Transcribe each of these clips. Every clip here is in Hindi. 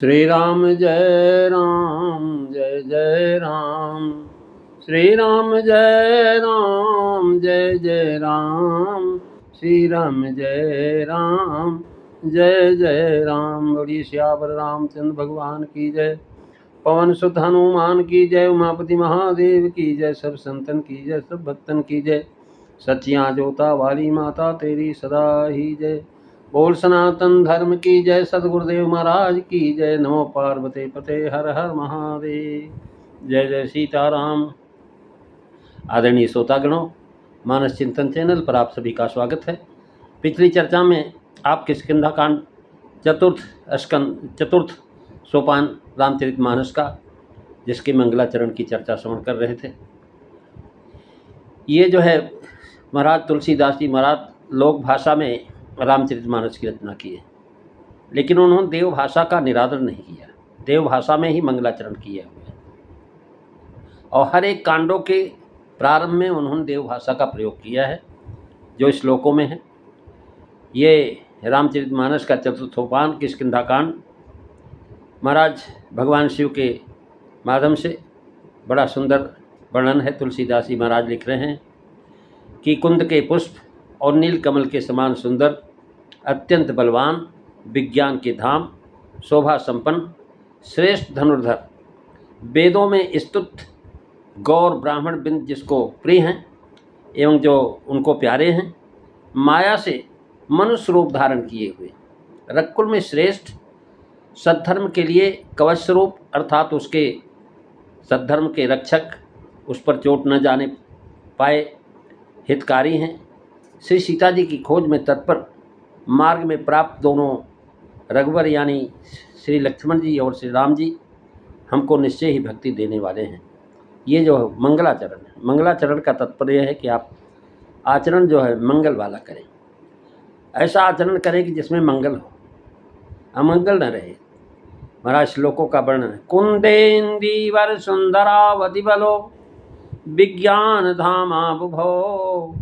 श्री राम जय राम जय जय राम। श्री राम जय राम जय जय राम। श्री राम जय राम जय जय राम। बोलिए सियावर रामचंद्र भगवान की जय। पवन सुत हनुमान की जय। उमापति महादेव की जय। सब संतन की जय, सब भक्तन की जय। सच्चियाँ जोता वाली माता तेरी सदा ही जय। बोल सनातन धर्म की जय। सदगुरुदेव महाराज की जय। नमो पार्वती पते हर हर महादेव। जय जय सीताराम। आदरणीय श्रोतागणों, मानस चिंतन चैनल पर आप सभी का स्वागत है। पिछली चर्चा में आप किष्किंधा कांड चतुर्थ सोपान रामचरितमानस का, जिसके मंगलाचरण की चर्चा श्रवण कर रहे थे। ये जो है महाराज तुलसीदास जी महाराज लोक भाषा में रामचरितमानस की रचना की है, लेकिन उन्होंने देव भाषा का निरादर नहीं किया। देव भाषा में ही मंगलाचरण किए हुए, और हर एक कांडों के प्रारंभ में उन्होंने देव भाषा का प्रयोग किया है, जो श्लोकों में है। ये रामचरितमानस का चतुर्थ सोपान किष्किंधा कांड महाराज भगवान शिव के माध्यम से बड़ा सुंदर वर्णन है। तुलसीदास जी महाराज लिख रहे हैं कि कुंद के पुष्प और नील कमल के समान सुंदर, अत्यंत बलवान, विज्ञान के धाम, शोभा संपन्न, श्रेष्ठ धनुर्धर, वेदों में स्तुत गौर ब्राह्मण बिंद जिसको प्रिय हैं एवं जो उनको प्यारे हैं, माया से मनुष्य रूप धारण किए हुए, रकुल में श्रेष्ठ, सद्धर्म के लिए कवच स्वरूप अर्थात उसके सद्धर्म के रक्षक, उस पर चोट न जाने पाए हितकारी हैं। श्री सीता जी की खोज में तत्पर, मार्ग में प्राप्त दोनों रघुवर यानी श्री लक्ष्मण जी और श्री राम जी हमको निश्चय ही भक्ति देने वाले हैं। ये जो मंगलाचरण है, मंगलाचरण का तात्पर्य है कि आप आचरण जो है मंगल वाला करें। ऐसा आचरण करें कि जिसमें मंगल हो, अमंगल न रहे। महाराज श्लोकों का वर्णन है। कुंदेन्दीवर सुंदरावति बलो, विज्ञान धामा बुभो,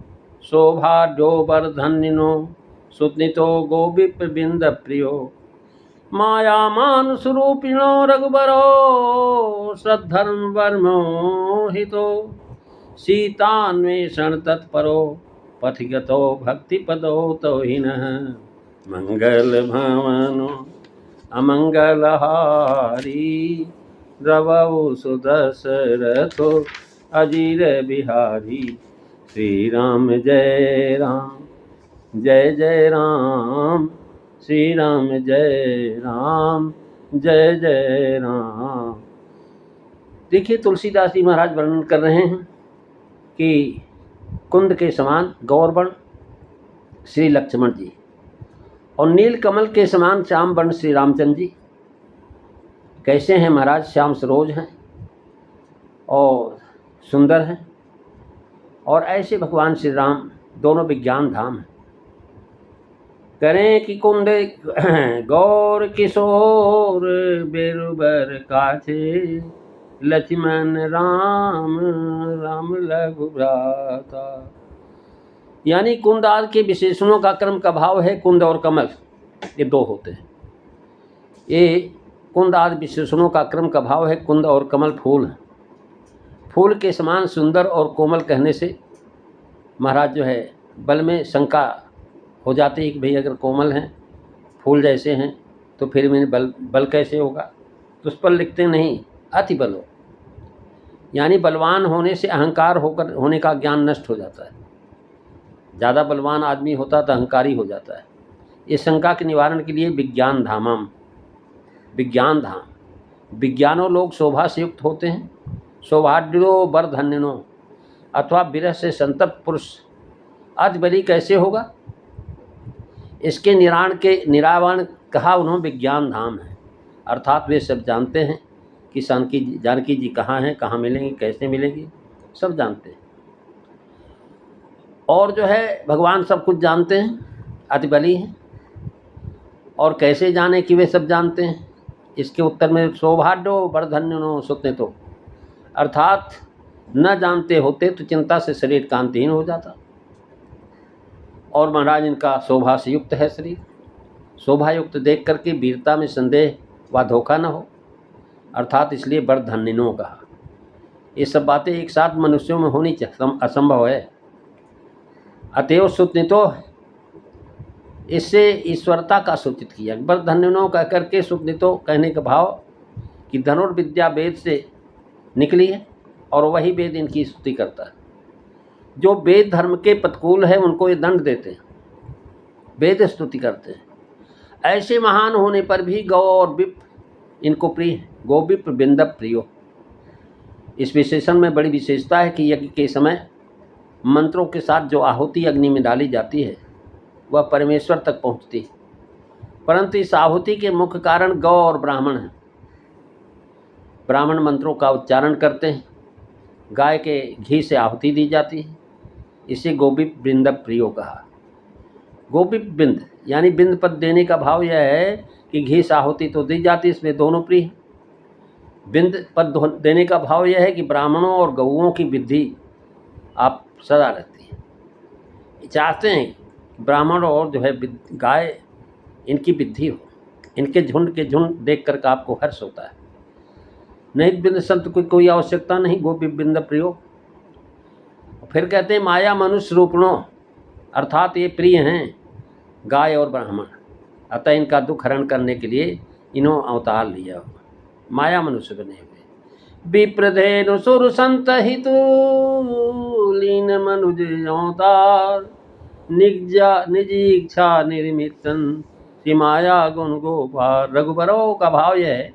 शोभाढ्यो वर्धन्निनो, सुतनितो गोविप बिंद प्रियो, माया मानुषरूपिणो रघुबरो, सद्धर्म वर्मोहितो, सीतान्वेषण तत्परो, पथिगतो भक्तिपदो तोहिनः, मंगल भवनो अमंगलहारी, द्रवौ सुदशरथो अजीर बिहारी। श्री राम जय राम जय जय राम। श्री राम जय राम जय जय राम। देखिए, तुलसीदास जी महाराज वर्णन कर रहे हैं कि कुंद के समान गौरवर्ण श्री लक्ष्मण जी और नील कमल के समान श्याम वर्ण श्री रामचंद्र जी कैसे हैं महाराज? श्याम सरोज हैं और सुंदर हैं, और ऐसे भगवान श्री राम दोनों विज्ञान धाम हैं। करें कि कुंद गौर किशोर, बेरुबर काछे, लक्ष्मण राम राम लघु भ्राता। यानी कुंद आदि के विशेषणों का क्रम का भाव है कुंद और कमल, ये दो होते हैं। ये कुंद आदि विशेषणों का क्रम का भाव है कुंद और कमल फूल है। फूल के समान सुंदर और कोमल कहने से महाराज जो है बल में शंका हो जाती है कि भाई अगर कोमल हैं, फूल जैसे हैं, तो फिर मेरे बल कैसे होगा? तो उस पर लिखते नहीं अति बल हो, यानी बलवान होने से अहंकार होने का ज्ञान नष्ट हो जाता है। ज़्यादा बलवान आदमी होता तो अहंकारी हो जाता है। इस शंका के निवारण के लिए विज्ञान धामम, विज्ञान धाम, विज्ञानों लोग शोभा से युक्त होते हैं। शोभाढ्यो वर्धन्निनो, अथवा विरह से संतप्त पुरुष अति बली कैसे होगा? इसके निरावरण कहा उन्होंने विज्ञान धाम है, अर्थात वे सब जानते हैं कि जानकी जी कहाँ हैं, कहाँ मिलेंगी, कैसे मिलेंगी, सब जानते हैं। और जो है भगवान सब कुछ जानते हैं, अति बली हैं, और कैसे जाने कि वे सब जानते हैं? इसके उत्तर में शोभाढ्यो वर्धन्निनो सुतनितो, अर्थात न जानते होते तो चिंता से शरीर कांतिहीन हो जाता, और महाराज इनका शोभा से युक्त है शरीर। शोभा युक्त देख करके वीरता में संदेह वह धोखा न हो, अर्थात इसलिए बर्धन्यनो कहा। ये सब बातें एक साथ मनुष्यों में होनी असंभव है। अतएव सुतनितो इससे ईश्वरता का सूचित किया। बर्धन्यनो कह करके सुतनितो कहने का भाव कि धनुर्विद्या वेद से निकली है और वही वेद इनकी स्तुति करता है। जो वेद धर्म के प्रतिकूल है उनको ये दंड देते हैं, वेद स्तुति करते हैं। ऐसे महान होने पर भी गौ और विप इनको प्रिय है। गो विप बिंदप प्रियो। इस विशेषण में बड़ी विशेषता है कि यज्ञ के समय मंत्रों के साथ जो आहुति अग्नि में डाली जाती है वह परमेश्वर तक पहुंचती है, परंतु इस आहुति के मुख्य कारण गौ और ब्राह्मण हैं। ब्राह्मण मंत्रों का उच्चारण करते हैं, गाय के घी से आहुति दी जाती है, इसे गोविप बिंद प्रियो कहा। गोविप बिंद यानी बिंद पद देने का भाव यह है कि घी से आहुति तो दी जाती है, इसमें दोनों प्रिय हैं। बिंद पद देने का भाव यह है कि ब्राह्मणों और गौओं की वृद्धि आप सदा रहती है। चाहते हैं ब्राह्मण और जो है गाय इनकी वृद्धि हो, इनके झुंड के झुंड देख कर के आपको हर्ष होता है। नहीं बिंद संत की कोई आवश्यकता नहीं, गोपी बिंद प्रियो। फिर कहते हैं माया मनुष्य रूपणों, अर्थात ये प्रिय हैं गाय और ब्राह्मण, अतः इनका दुख हरण करने के लिए इन्हों अवतार लिया। माया मनुष्य बने हुए विप्रधेनु सुर संत हितु लीन मनुज अवतार निजी इच्छा निर्मितन श्री माया गुण गोपाल। रघुबरों का भाव यह है,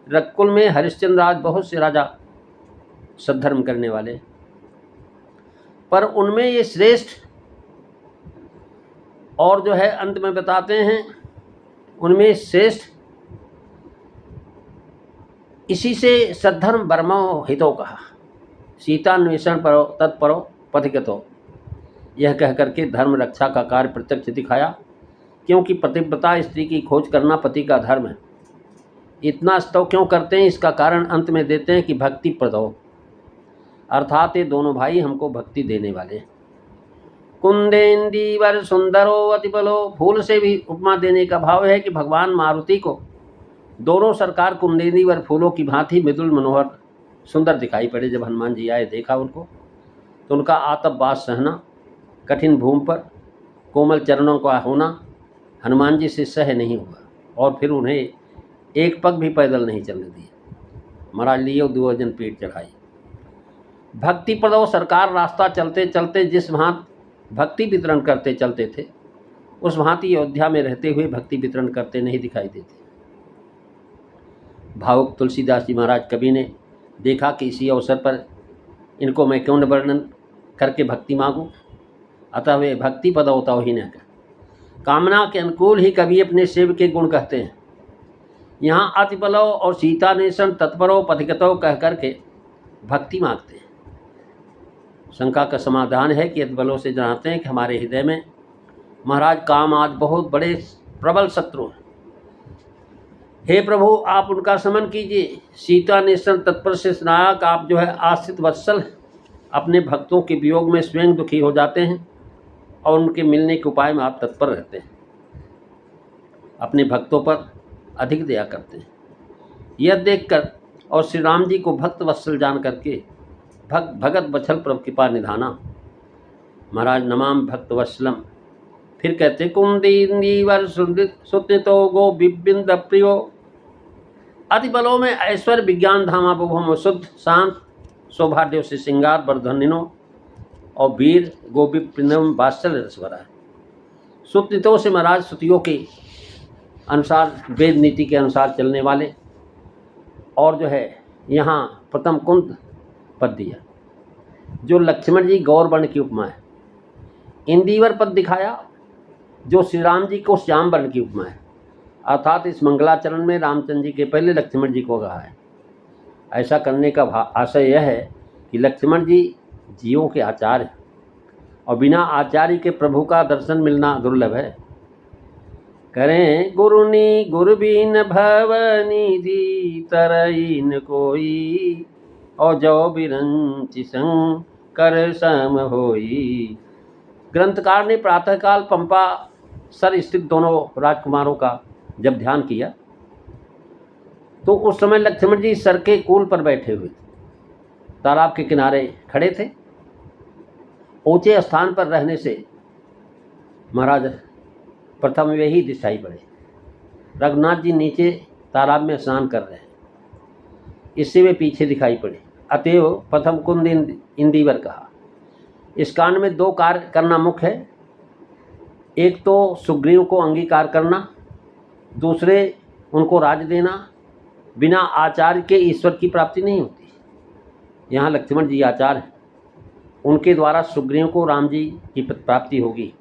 रघुकुल में हरिश्चंद्र राज बहुत से राजा सद्धर्म करने वाले, पर उनमें ये श्रेष्ठ और जो है अंत में बताते हैं उनमें श्रेष्ठ इसी से सद्धर्म वर्मो हितो कहा। सीतान्वेषण परो तत्परो पथिगतो, यह कह करके धर्म रक्षा का कार्य प्रत्यक्ष दिखाया, क्योंकि पतिव्रता स्त्री की खोज करना पति का धर्म है। इतना स्तव क्यों करते हैं, इसका कारण अंत में देते हैं कि भक्ति प्रदो, अर्थात ये दोनों भाई हमको भक्ति देने वाले। कुंदेन्दीवर सुंदरो अतिबलो, फूल से भी उपमा देने का भाव है कि भगवान मारुति को दोनों सरकार कुंदेन्दीवर फूलों की भांति मृदुल मनोहर सुंदर दिखाई पड़े। जब हनुमान जी आए देखा उनको, तो उनका आतप वास सहना, कठिन भूमि पर कोमल चरणों का होना हनुमान जी से सह नहीं हुआ, और फिर उन्हें एक पग भी पैदल नहीं चलने दिया, महाराज लिए 2 अर्जन पीठ चढ़ाई। भक्ति प्रदो सरकार रास्ता चलते चलते जिस भांति भक्ति वितरण करते चलते थे, उस भांति अयोध्या में रहते हुए भक्ति वितरण करते नहीं दिखाई देते। भावुक तुलसीदास जी महाराज कवि ने देखा कि इसी अवसर पर इनको मैं क्यों न वर्णन करके भक्ति मांगूं, अतः वे भक्ति पदवता ही न कर कामना के अनुकूल ही कवि अपने सेव के गुण कहते हैं। यहाँ अतिबलो और सीतान्वेषण तत्परो पथिगतो कह करके भक्ति मांगते हैं। शंका का समाधान है कि अतिबलों से जानते हैं कि हमारे हृदय में महाराज काम आज बहुत बड़े प्रबल शत्रु हैं। हे प्रभु आप उनका शमन कीजिए। सीतान्वेषण तत्पर से स्नायक आप जो है आश्रित वत्सल, अपने भक्तों के वियोग में स्वयं दुखी हो जाते हैं और उनके मिलने के उपाय में आप तत्पर रहते हैं, अपने भक्तों पर अधिक दया करते हैं। यह देखकर और श्री राम जी को भक्त वत्सल जान करके भगत बछल प्रभु कृपा निधाना, महाराज नमाम भक्त वत्सलम। फिर कहते कुंदीवर सुतनितो गो बिबिंद प्रियो। अतिबलों में ऐश्वर्य विज्ञान धामा बुभम शुद्ध शांत सौभाग्य से श्रृंगार वर्धनिनो और वीर गोविप्रिंदम वात्सल्य रसवरा है। सुतनितों से महाराज श्रुतियों के अनुसार वेद नीति के अनुसार चलने वाले, और जो है यहाँ प्रथम कुंद पद दिया जो लक्ष्मण जी गौर वर्ण की उपमा है। इंदीवर पद दिखाया जो श्री राम जी को श्याम वर्ण की उपमा है, अर्थात इस मंगलाचरण में रामचंद्र जी के पहले लक्ष्मण जी को कहा है। ऐसा करने का आशय यह है कि लक्ष्मण जी जीवों के आचार्य और बिना आचार्य के प्रभु का दर्शन मिलना दुर्लभ है। करें गुरुनी गुरबीन भवनिधि तरईन कोई, और जो बिरंचि संग कर सम होई। ग्रंथकार ने प्रातःकाल पंपा सर स्थित दोनों राजकुमारों का जब ध्यान किया तो उस समय लक्ष्मण जी सर के कूल पर बैठे हुए थे, तालाब के किनारे खड़े थे। ऊंचे स्थान पर रहने से महाराज प्रथम वे ही दिखाई पड़े। रघुनाथ जी नीचे तालाब में स्नान कर रहे हैं, इससे वे पीछे दिखाई पड़े। अतएव प्रथम कुंद इंदिवर कहा। इस कांड में 2 कार्य करना मुख्य है। एक तो सुग्रीव को अंगीकार करना, दूसरे उनको राज देना। बिना आचार्य के ईश्वर की प्राप्ति नहीं होती। यहाँ लक्ष्मण जी आचार्य हैं, उनके द्वारा सुग्रीव को राम जी की प्राप्ति होगी।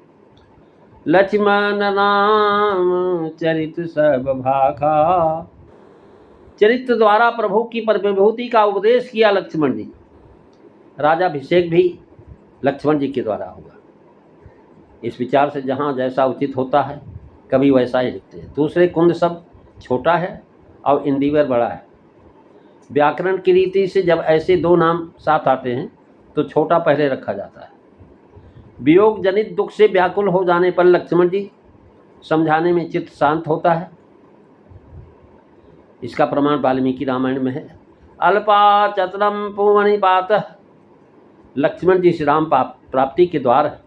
लक्ष्मण राम चरित सब भाखा। चरित्र द्वारा प्रभु की परविभूति का उपदेश किया लक्ष्मण जी। राजाभिषेक भी लक्ष्मण जी के द्वारा होगा। इस विचार से जहाँ जैसा उचित होता है कभी वैसा ही लिखते हैं। दूसरे कुंद सब छोटा है और इंदिवर बड़ा है। व्याकरण की रीति से जब ऐसे 2 नाम साथ आते हैं तो छोटा पहले रखा जाता है। वियोग जनित दुख से व्याकुल हो जाने पर लक्ष्मण जी समझाने में चित्त शांत होता है। इसका प्रमाण वाल्मीकि रामायण में है। अल्पा चतुरम पुमणिपात। लक्ष्मण जी श्री राम प्राप्ति के द्वार है।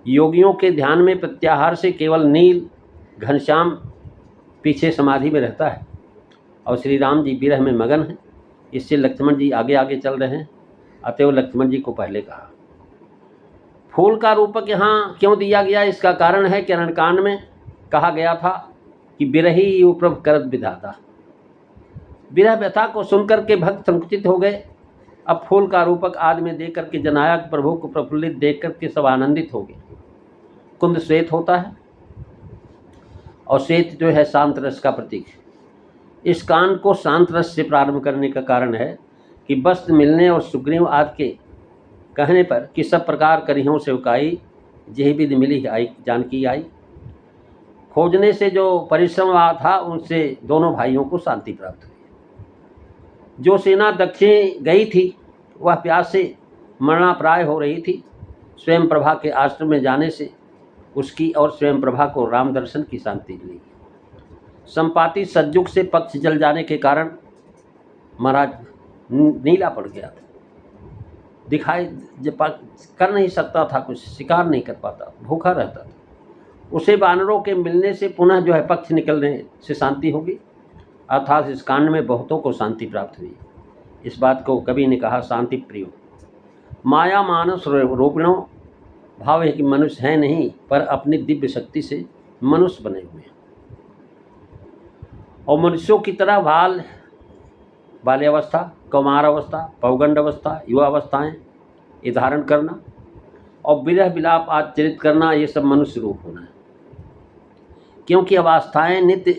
योगियों के ध्यान में प्रत्याहार से केवल नील घनश्याम पीछे समाधि में रहता है और श्री राम जी विरह में मगन हैं। इससे लक्ष्मण जी आगे आगे चल रहे हैं। अतएव लक्ष्मण जी को पहले कहा। फूल का रूपक यहाँ क्यों दिया गया, इसका कारण है कि अरण्यकांड में कहा गया था कि बिरही उपरभ करत विधाता। विरह व्यथा को सुनकर के भक्त संकुचित हो गए। अब फूल का रूपक आदि में देकर के जनायक प्रभु को प्रफुल्लित देख करके सब आनंदित हो गए। कुंद श्वेत होता है और श्वेत जो है शांत रस का प्रतीक है। इस कांड को शांत रस से प्रारंभ करने का कारण है कि वस्त्र मिलने और सुग्रीव आदि के कहने पर कि सब प्रकार करिहों सेवकाई जेहि विधि मिली आई जानकी आई। खोजने से जो परिश्रम हुआ था उनसे दोनों भाइयों को शांति प्राप्त हुई। जो सेना दक्षिण गई थी वह प्यास से मरणाप्राय हो रही थी। स्वयं प्रभा के आश्रम में जाने से उसकी और स्वयं प्रभा को राम दर्शन की शांति मिली। संपाति सज्जुग से पक्ष जल जाने के कारण महाराज नीला पड़ गया था, दिखाई कर नहीं सकता था, कुछ शिकार नहीं कर पाता, भूखा रहता था। उसे वानरों के मिलने से पुनः जो है पक्ष निकलने से शांति होगी। अर्थात इस कांड में बहुतों को शांति प्राप्त हुई। इस बात को कवि ने कहा शांति प्रिय। माया मानस रूपिणों भाव है कि मनुष्य है नहीं पर अपनी दिव्य शक्ति से मनुष्य बने हुए हैं और मनुष्यों की तरह बाल्यावस्था, कौमार अवस्था, पौगंड अवस्था, युवा अवस्थाएँ ये धारण करना और विरह विलाप आचरित करना, ये सब मनुष्य रूप होना है। क्योंकि अवस्थाएँ नित्य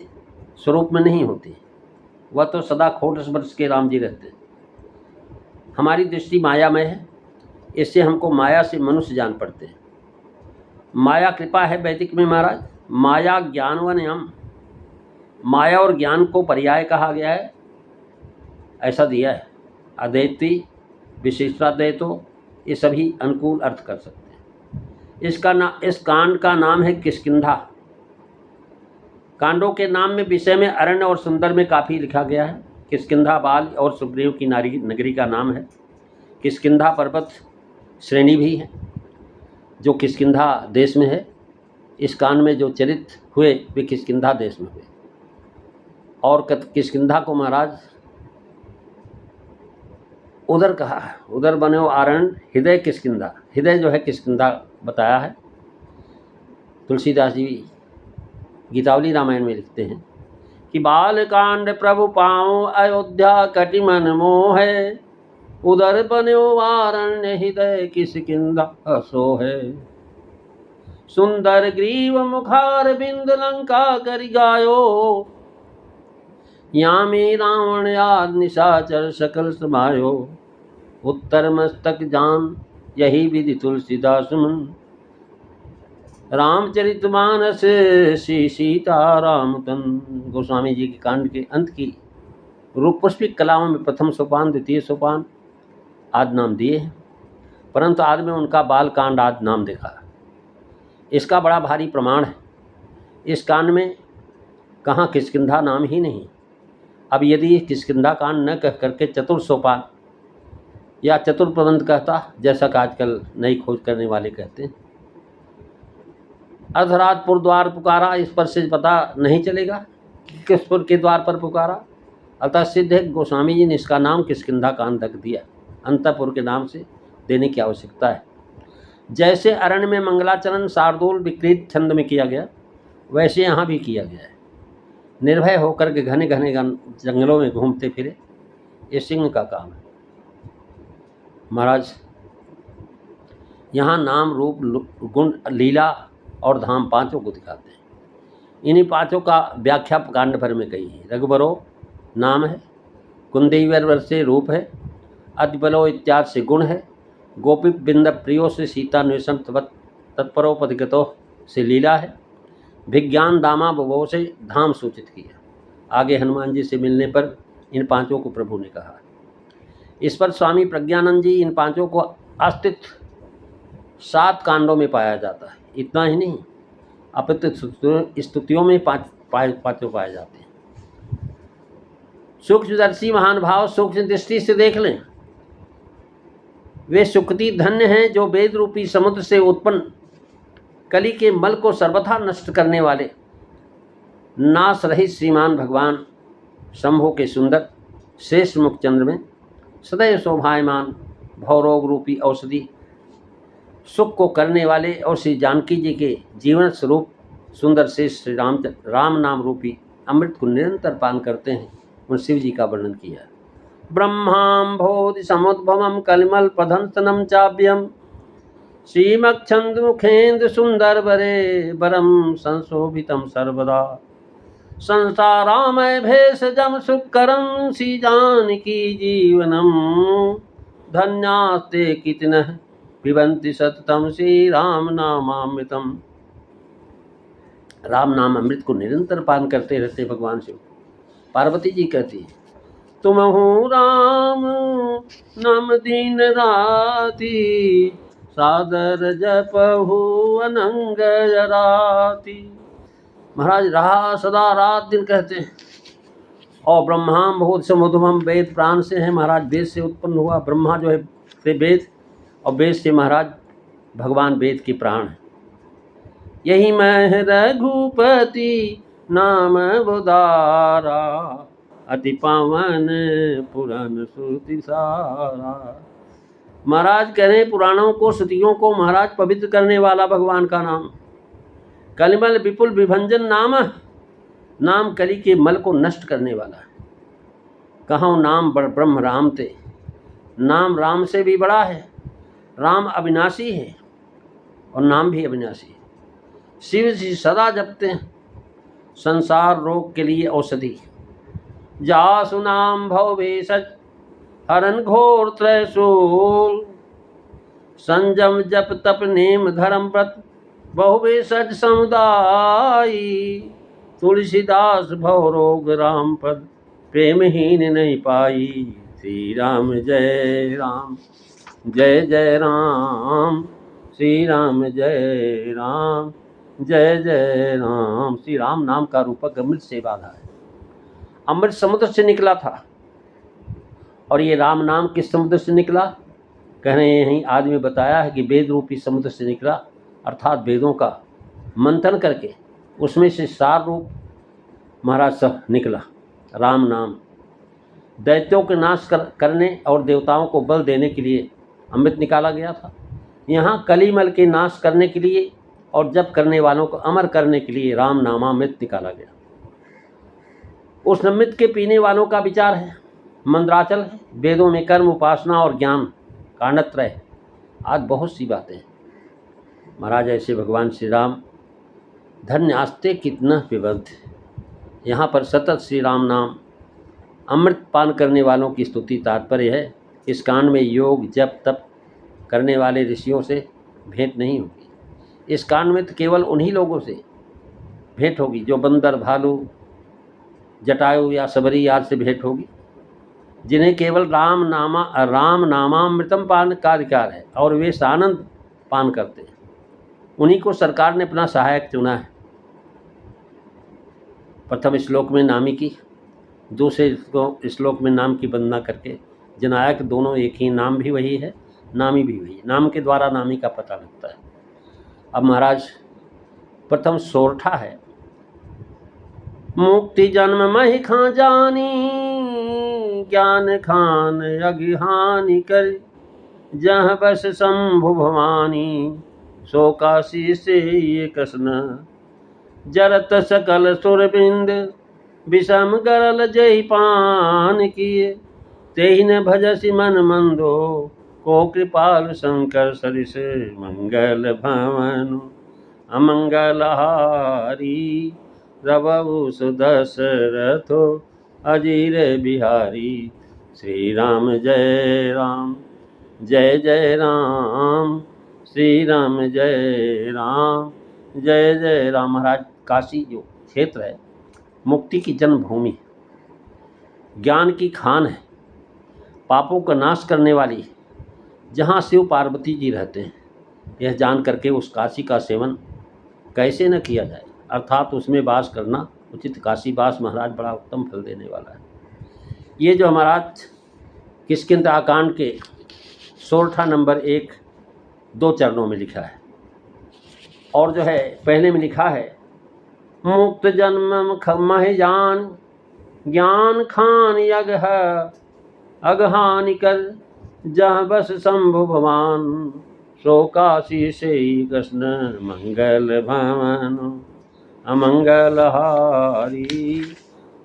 स्वरूप में नहीं होती, वह तो सदा खोट वर्ष के राम जी रहते हैं। हमारी दृष्टि मायामय है, इससे हमको माया से मनुष्य जान पड़ते हैं। माया कृपा है वैदिक में महाराज। माया ज्ञानवनयम, माया और ज्ञान को पर्याय कहा गया है, ऐसा दिया है। अद्वैती, विशिष्टाद्वैतो, ये सभी अनुकूल अर्थ कर सकते हैं। इस कांड का नाम है किष्किंधा। कांडों के नाम में विषय में अरण्य और सुंदर में काफ़ी लिखा गया है। किष्किंधा बाल और सुग्रीव की नगरी का नाम है। किष्किंधा पर्वत श्रेणी भी है जो किष्किंधा देश में है। इस कांड में जो चरित्र हुए वे किष्किंधा देश में हुए और किष्किंधा को महाराज उदर कहा है। उदर बनो आरण हृदय किष्किंधा। हृदय जो है किष्किंधा बताया है। तुलसीदास जी गीतावली रामायण में लिखते हैं कि बालकांड प्रभु पाऊँ अयोध्या कटि मन मोह है, उदर बनो आरण्य हृदय किष्किंधा सो है। सुंदर ग्रीव मुखार बिंद लंका करि गायो, यहाँ में रावण याद निशाचर सकल समायो। उत्तर मस्तक जान यही विधि तुलसीदास मन, रामचरितमानस श्री सीता राम तन। गोस्वामी जी के कांड के अंत की रूप पुष्पिक कलाओं में प्रथम सोपान, द्वितीय सोपान आदि नाम दिए हैं, परंतु आदि में उनका बाल कांड आदि नाम देखा। इसका बड़ा भारी प्रमाण है। इस कांड में कहाँ किष्किंधा नाम ही नहीं, अब यदि किष्किंधा कांड न कह करके चतुर सोपान या चतुर प्रबंध कहता, जैसा कि आजकल नई खोज करने वाले कहते हैं, अर्धरातपुर द्वार पुकारा, इस पर से पता नहीं चलेगा कि किस पुर के द्वार पर पुकारा। अतः सिद्ध है गोस्वामी जी ने इसका नाम किष्किंधा कांड रख दिया, अंतपुर के नाम से देने की आवश्यकता है। जैसे अरण्य में मंगलाचरण शार्दूल विकृत छंद में किया गया, वैसे यहाँ भी किया गया है। निर्भय होकर के घने घने जंगलों में घूमते फिरे, ये सिंह का काम है। महाराज यहाँ नाम रूप गुण लीला और धाम पांचों को दिखाते हैं। इन्हीं पांचों का व्याख्या कांड भर में कही है। रघुबरो नाम है, कुंदेवर से रूप है, अतिबलो इत्यादि से गुण है, गोपी बिंद प्रियो से सीतान्वेषण तत्परोपधिगतो से लीला है, विज्ञान दामा बभो से धाम सूचित किया। आगे हनुमान जी से मिलने पर इन पांचों को प्रभु ने कहा। इस पर स्वामी प्रज्ञानंद जी इन पांचों को अस्तित्व 7 कांडों में पाया जाता है। इतना ही नहीं, अपितु स्तुतियों में पांचों पाए जाते हैं। सूक्ष्मदर्शी महान भाव सूक्ष्म दृष्टि से देख लें, वे सुकृति धन्य हैं जो वेद रूपी समुद्र से उत्पन्न कली के मल को सर्वथा नष्ट करने वाले नाश रहित श्रीमान भगवान शंभु के सुंदर शेष मुखचंद्र में सदैव शोभायमान भवरोग रूपी औषधि सुख को करने वाले और श्री जानकी जी के जीवन स्वरूप सुंदर शेष श्री राम नाम रूपी अमृत को निरंतर पान करते हैं, उन शिव जी का वर्णन किया। ब्रह्माम्भोधि समुद्भवम कलिमल पधंसनम चाभ्यम श्रीमक्षंदमुखेन्द्र सुंदर बरे बरम संशोभितम सर्वदा संसारामय भेषजम सुकरम श्री जानकी जीवनम धन्यास्ते कितनः पिबन्ति सततम श्री राम नामामृतम। राम नाम अमृत को निरंतर पान करते रहते भगवान शिव। पार्वती जी कहती है, तुम हो राम नाम दिन राती सादर जपहु अनंग राती। महाराज रहा सदा रात दिन कहते हैं। और ब्रह्माम बहुत समुद्भम, वेद प्राण से है महाराज, वेद से उत्पन्न हुआ। ब्रह्मा जो है से वेद, और वेद से महाराज भगवान वेद के प्राण है। यही मैं रघुपति नाम बुधारा अति पावन पुराण श्रुति सारा। महाराज कह रहे हैं पुराणों को श्रुतियों को महाराज पवित्र करने वाला भगवान का नाम। कलिमल विपुल विभंजन नाम कली के मल को नष्ट करने वाला है। कहाँ नाम ब्रह्म राम थे, नाम राम से भी बड़ा है। राम अविनाशी है और नाम भी अविनाशी है। शिव जी सदा जपते हैं संसार रोग के लिए औषधि। जासु नाम भव भेषज हरन घोर त्रैशूल संजम जप तप नेम धर्म व्रत बहु भेषज समुदायी। तुलसीदास भव रोग राम पद प्रेमहीन नहीं पाई। श्री राम जय राम जय जय राम, श्री राम जय राम जय जय राम। श्री राम नाम का रूपक अमृत से बाधा है। अमृत समुद्र से निकला था, और ये राम नाम किस समुद्र से निकला? कह रहे हैं यहीं आज में बताया है कि वेद रूपी समुद्र से निकला, अर्थात वेदों का मंथन करके उसमें से सार रूप महाराज सब निकला राम नाम। दैत्यों के नाश करने और देवताओं को बल देने के लिए अमृत निकाला गया था। यहाँ कलिमल के नाश करने के लिए और जप करने वालों को अमर करने के लिए राम नामामृत निकाला गया। उस अमृत के पीने वालों का विचार है मंद्राचल है। वेदों में कर्म उपासना और ज्ञान कांडत्रय है। आज बहुत सी बातें हैं महाराज। ऐसे भगवान श्री राम धन्य आस्ते कितना पिबंध। यहाँ पर सतत श्री राम नाम अमृत पान करने वालों की स्तुति तात्पर्य है। इस कांड में योग जप तप करने वाले ऋषियों से भेंट नहीं होगी। इस कांड में तो केवल उन्हीं लोगों से भेंट होगी जो बंदर भालू जटायु या सबरी आदि से भेंट होगी, जिन्हें केवल राम नामामृतम पान का अधिकार है और वे सानंद पान करते हैं। उन्हीं को सरकार ने अपना सहायक चुना है। प्रथम श्लोक में नामी की दूसरे श्लोक में नाम की वंदना करके जनाया कि दोनों एक ही, नाम भी वही है, नामी भी वही, नाम के द्वारा नामी का पता लगता है। अब महाराज प्रथम सोरठा है। मुक्ति जन्म महि खां जानी, ज्ञान खान अज्ञानी कर, जहाँ बस शंभु भवानी, सो काशी से ये कृष्ण, जरत सकल सुरबिंद, विषम गरल जय पान किए, तेहि न भजसि मन मंदो, को कृपाल शंकर सरिस, मंगल भवन अमंगलहारी, रवउ सुदशरथो अजीर बिहारी, श्री राम जय राम जय जय राम, श्री राम जय राम जय जय राम। महाराज काशी जो क्षेत्र है मुक्ति की जन्मभूमि, ज्ञान की खान है, पापों का नाश करने वाली, जहाँ शिव पार्वती जी रहते हैं। यह जान करके उस काशी का सेवन कैसे न किया जाए, अर्थात उसमें वास करना उचित। काशी वास महाराज बड़ा उत्तम फल देने वाला है। ये जो महाराज किष्किंधा के सोरठा नंबर 1 2 चरणों में लिखा है। और जो है पहले में लिखा है, मुक्त जन्म महि जान, ज्ञान खान यज्ञ अगहानि कर, जहाँ बस शंभु भवान, सो काशी से कृष्ण, मंगल भवन अमंगलहारी,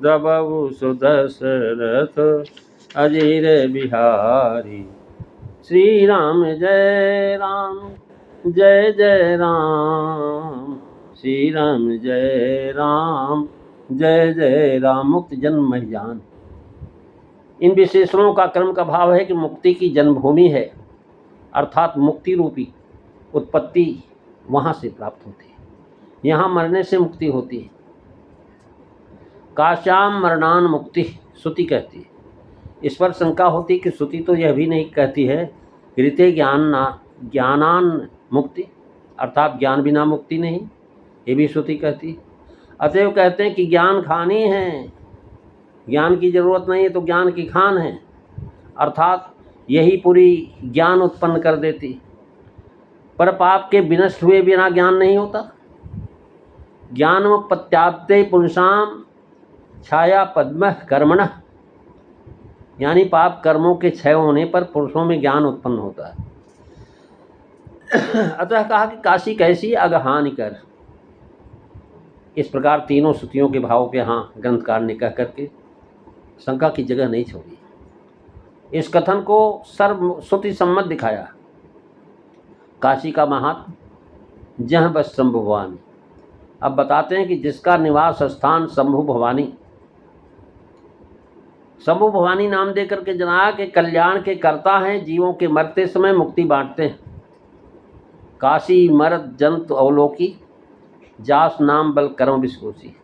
रवउ सुदशरथ अजीर बिहारी, श्री राम जय राम जय जय राम, श्री राम जय राम जय जय राम। मुक्त जन्म महि जान, इन विशेषणों का क्रम का भाव है कि मुक्ति की जन्मभूमि है, अर्थात मुक्ति रूपी उत्पत्ति वहाँ से प्राप्त होती है। यहाँ मरने से मुक्ति होती है। काश्याम मरणान मुक्ति श्रुति कहती है। इस पर शंका होती है कि श्रुति तो यह भी नहीं कहती है ऋते ज्ञानान मुक्ति, अर्थात ज्ञान बिना मुक्ति नहीं, ये भी श्रुति कहती है। अतएव कहते हैं कि ज्ञान खानी है, ज्ञान की जरूरत नहीं है तो ज्ञान की खान है, अर्थात यही पूरी ज्ञान उत्पन्न कर देती। पर पाप के विनष्ट हुए बिना ज्ञान नहीं होता। ज्ञानोपत्याप्ते पुंसाम छाया पद्म कर्मण, यानी पाप कर्मों के क्षय होने पर पुरुषों में ज्ञान उत्पन्न होता है। अतः कहा कि काशी कैसी अगहानि कर। इस प्रकार तीनों श्रुतियों के भाव के यहाँ ग्रंथकार ने कह करके शंका की जगह नहीं छोड़ी। इस कथन को सर्व श्रुति सम्मत दिखाया। काशी का महात्म जहाँ बस शंभु भवानी। अब बताते हैं कि जिसका निवास स्थान शंभु भवानी, शंभु भवानी नाम दे करके जनाया के कल्याण के कर्ता हैं, जीवों के मरते समय मुक्ति बांटते हैं। काशी मरत जंत अवलोकी, जास नाम बल कर्म विस्कोसी।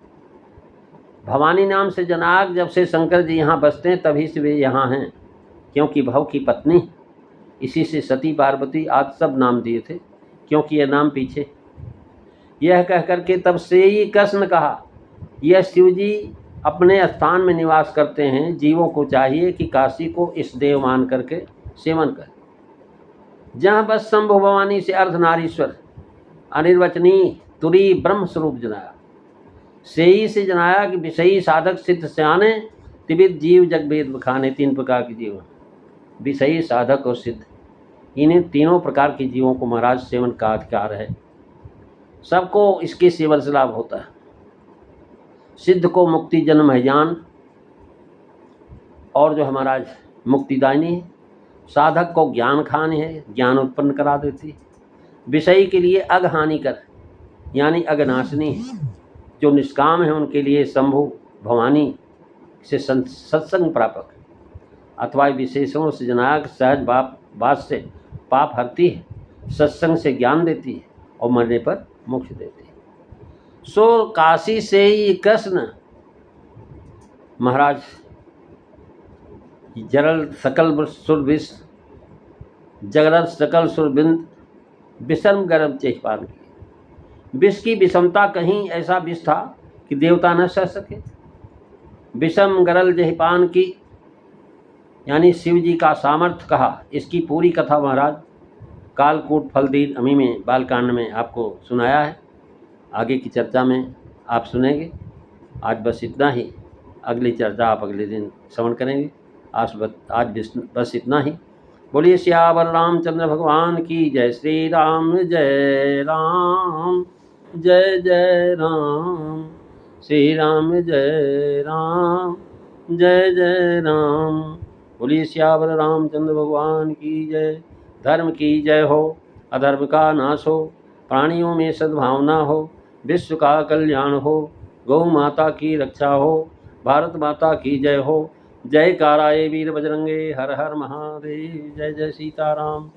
भवानी नाम से जनाक जब से शंकर जी यहाँ बसते हैं तभी से वे यहाँ हैं, क्योंकि भव की पत्नी, इसी से सती पार्वती आदि सब नाम दिए थे, क्योंकि यह नाम पीछे। यह कह करके तब से ही कृष्ण कहा, यह शिव जी अपने स्थान में निवास करते हैं। जीवों को चाहिए कि काशी को इस देव मान करके सेवन करें। जहाँ बस शंभु भवानी से अर्धनारीश्वर अनिर्वचनीय तुरी ब्रह्म स्वरूप जनाया। से ही से जनाया कि विषयी साधक सिद्ध स्याने, त्रिविध जीव जग वेद बखाने। 3 प्रकार के जीव, विषयी साधक और सिद्ध, इन्हें तीनों प्रकार के जीवों को महाराज सेवन का अधिकार है। सबको इसके सेवन से लाभ होता है। सिद्ध को मुक्ति जन्म है ज्ञान, और जो महाराज मुक्तिदायिनी है। साधक को ज्ञान खान है, ज्ञान उत्पन्न करा देती। विषयी के लिए अघहानिकर यानी अघनाशनी है। जो निष्काम है उनके लिए शंभु भवानी से सत्संग प्रापक, अथवा विशेषणों से जनाक सहज बात से पाप हरती है, सत्संग से ज्ञान देती है और मरने पर मोक्ष देती है। सो काशी से ही कृष्ण महाराज जरल सकल सुरविष, जगरल सकल सुरबिंद, विषम गर्भ चेहपान की। विष की विषमता कहीं ऐसा विष था कि देवता न सह सके। विषम गरल जहिपान की, यानी शिव जी का सामर्थ्य कहा, इसकी पूरी कथा महाराज कालकूट फलदीन अमी में बालकांड में आपको सुनाया है। आगे की चर्चा में आप सुनेंगे। आज बस इतना ही, अगली चर्चा आप अगले दिन श्रवण करेंगे। आज बस इतना ही। बोलिए सियावर रामचंद्र भगवान की जय। श्री राम जय राम, जय जय राम। श्री राम जय राम, जय जय राम। बोलिए सियावर रामचंद्र भगवान की जय। धर्म की जय हो, अधर्म का नाश हो, प्राणियों में सद्भावना हो, विश्व का कल्याण हो, गौ माता की रक्षा हो, भारत माता की जय हो। जय काराए वीर बजरंगे, हर हर महादेव। जय जय सीताराम।